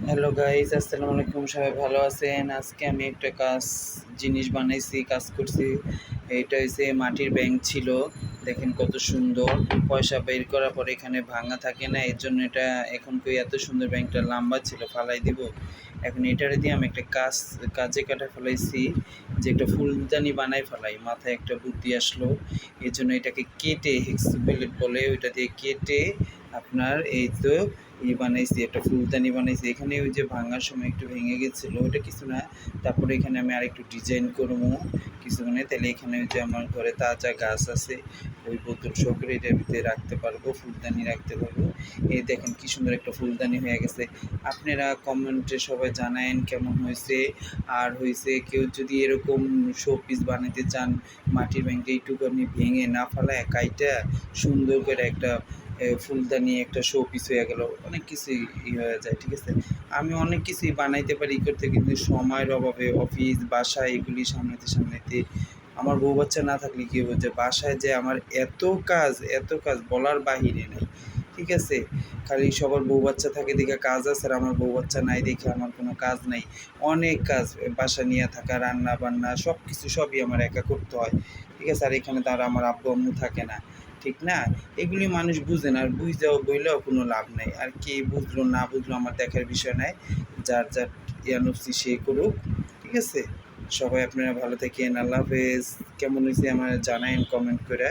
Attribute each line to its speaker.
Speaker 1: Hello guys, আসসালামু আলাইকুম। সবাই ভালো আছেন? আজকে আমি একটা জিনিস বানাইছি, কাজ করছি। এটা হচ্ছে মাটির ব্যাংক ছিল। দেখেন কত সুন্দর। পয়সা বের করার পরে এখানে ভাঙা থাকে না, এর জন্য এটা এখন কই এত সুন্দর ব্যাংকটা লম্বা ছিল, ফালাই দিব। এখন এটারে দিয়ে আমি একটা কাজে কাটা ফেলাইছি, যে একটা ফুলদানি বানাই ফেলাই। মাথায় একটা বুদ্ধি আসলো, এই জন্য এটাকে কেটে হেক্স বিলেট বলে, ওইটা দিয়ে কেটে আপনার এই তো বানাইছি, একটা ফুলদানি বানাইছি। এখানে ওই যে ভাঙার সময় একটু ভেঙে গেছিলো, ওটা কিছু না। তারপরে এখানে আমি আরেকটু ডিজাইন করবো কিছু, মানে তাহলে এখানে ওই যে আমার ঘরে তাজা গাছ আছে, ওই বোতল সহকারে এটার ভিতরে রাখতে পারবো, ফুলদানি রাখতে পারবো। এই দেখেন কি সুন্দর একটা ফুলদানি হয়ে গেছে। আপনারা কমেন্টে সবাই জানায়েন কেমন হয়েছে। আর হয়েছে কেউ যদি এরকম শো পিস বানাতে চান, মাটির ব্যাংকে এইটুকুনি ভেঙে না ফেলায় কাইটা সুন্দর করে একটা ফুলদানি একটা শো পিস হয়ে গেল, অনেক কিছুই হয়ে যায়। ঠিক আছে, আমি অনেক কিছুই বানাইতে পারি করতে, কিন্তু সময়ের অভাবে অফিস বাসায় এগুলি সামলাতে আমার বউ বাচ্চা না থাকলে কী হবে, যে বাসায় যে আমার এত কাজ বলার বাহিরে নেই। ঠিক আছে, খালি সবার বউ বাচ্চা থাকে দেখে কাজ আছে, আর আমার বউ বাচ্চা নাই দেখে আমার কোনো কাজ নাই। অনেক কাজ, বাসা নিয়ে থাকা, রান্না বান্না সব কিছু সবই আমার একা করতে হয়। ঠিক আছে, আর এখানে তারা আমার আব্বু আম্মু থাকে না। ঠিক না? এগুলি মানুষ বুঝে না, আর বুঝতেও বইলেও কোনো লাভ নেই। আর কে বুঝলো না বুঝলো আমার দেখার বিষয় নাই। যার যার ইয়ানুসি সে করুক। ঠিক আছে, সবাই আপনারা ভালো থাকেন। আল্লাহ হাফেজ। কেমন হয়েছে আমার জানাইন কমেন্ট করে।